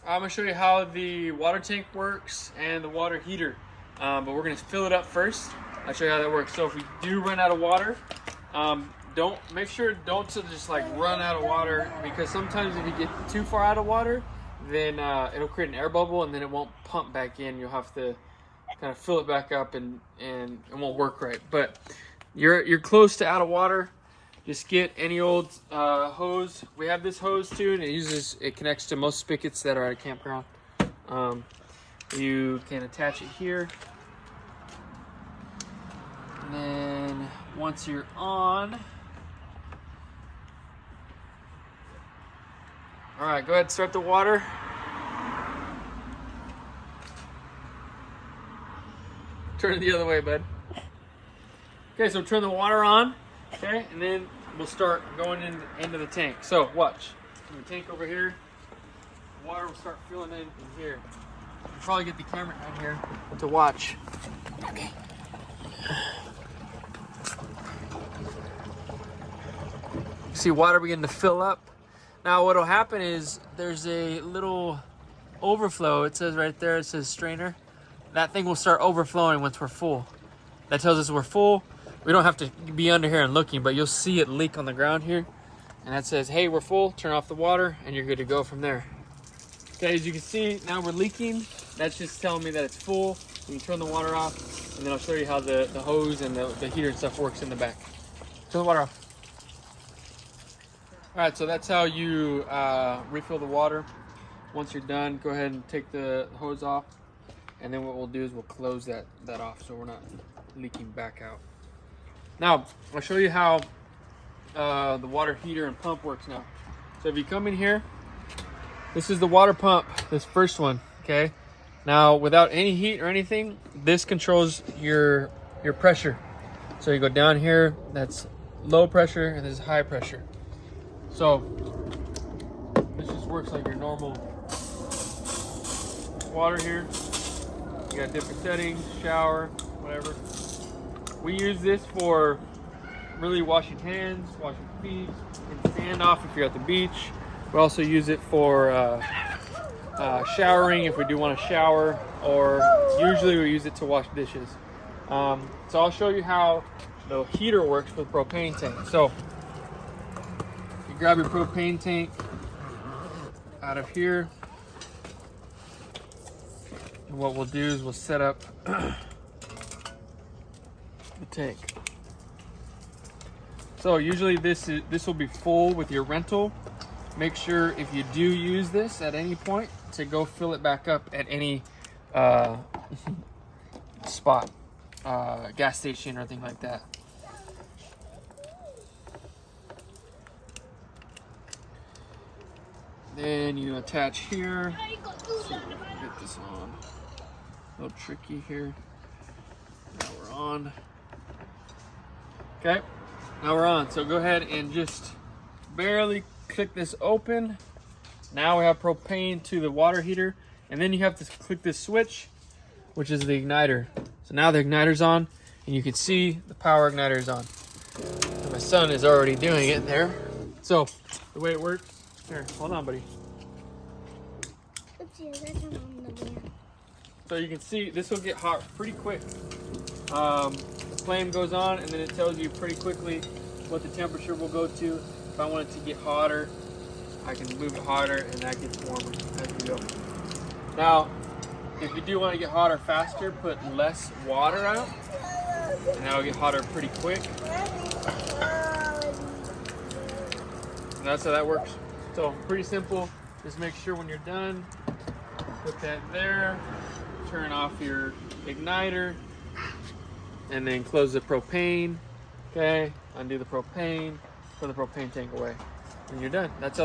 I'm gonna show you how the water tank works and the water heater, but we're gonna fill it up first. I'll show you how that works. So if we do run out of water, don't just like run out of water, because sometimes if you get too far out of water, then it'll create an air bubble and then it won't pump back in. You'll have to kind of fill it back up and it won't work right. But you're close to out of water. Just get any old hose. We have this hose too, and it connects to most spigots that are at a campground. You can attach it here, and then once you're on, all right, go ahead and start the water. Turn it the other way, bud. Okay, so turn the water on. Okay, and then we'll start going into the tank. So watch. The tank over here, the water will start filling in here. You'll probably get the camera down here to watch. Okay. See water beginning to fill up. Now what'll happen is there's a little overflow. It says right there, it says strainer. That thing will start overflowing once we're full. That tells us we're full. We don't have to be under here and looking, but you'll see it leak on the ground here. And that says, hey, we're full, turn off the water, and you're good to go from there. Okay, as you can see, now we're leaking. That's just telling me that it's full. You can turn the water off, and then I'll show you how the hose and the heater and stuff works in the back. Turn the water off. All right, so that's how you refill the water. Once you're done, go ahead and take the hose off. And then what we'll do is we'll close that off so we're not leaking back out. Now, I'll show you how the water heater and pump works now. So if you come in here, this is the water pump, this first one, okay? Now, without any heat or anything, this controls your pressure. So you go down here, that's low pressure, and this is high pressure. So this just works like your normal water here. You got different settings, shower, whatever. We use this for really washing hands, washing feet, and sand off if you're at the beach. We also use it for showering if we do want to shower, or usually we use it to wash dishes. So I'll show you how the heater works with propane tank. So you grab your propane tank out of here. And what we'll do is we'll set up the tank. So usually this will be full with your rental. Make sure if you do use this at any point to go fill it back up at any spot, gas station or anything like that. Then you attach here. So get this on. A little tricky here. Now we're on. Okay, now we're on. So go ahead and just barely click this open. Now we have propane to the water heater, and then you have to click this switch, which is the igniter. So now the igniter's on, and you can see the power igniter is on. And my son is already doing it there. So the way it works, here, hold on, buddy. So you can see this will get hot pretty quick. The flame goes on, and then it tells you pretty quickly what the temperature will go to. If I want it to get hotter, I can move it hotter, and that gets warmer as we go. Now, if you do want to get hotter faster, put less water out, and that'll get hotter pretty quick. And that's how that works. So pretty simple. Just make sure when you're done, put that there, turn off your igniter, and then close the propane. Okay, undo the propane, put the propane tank away, and you're done. That's how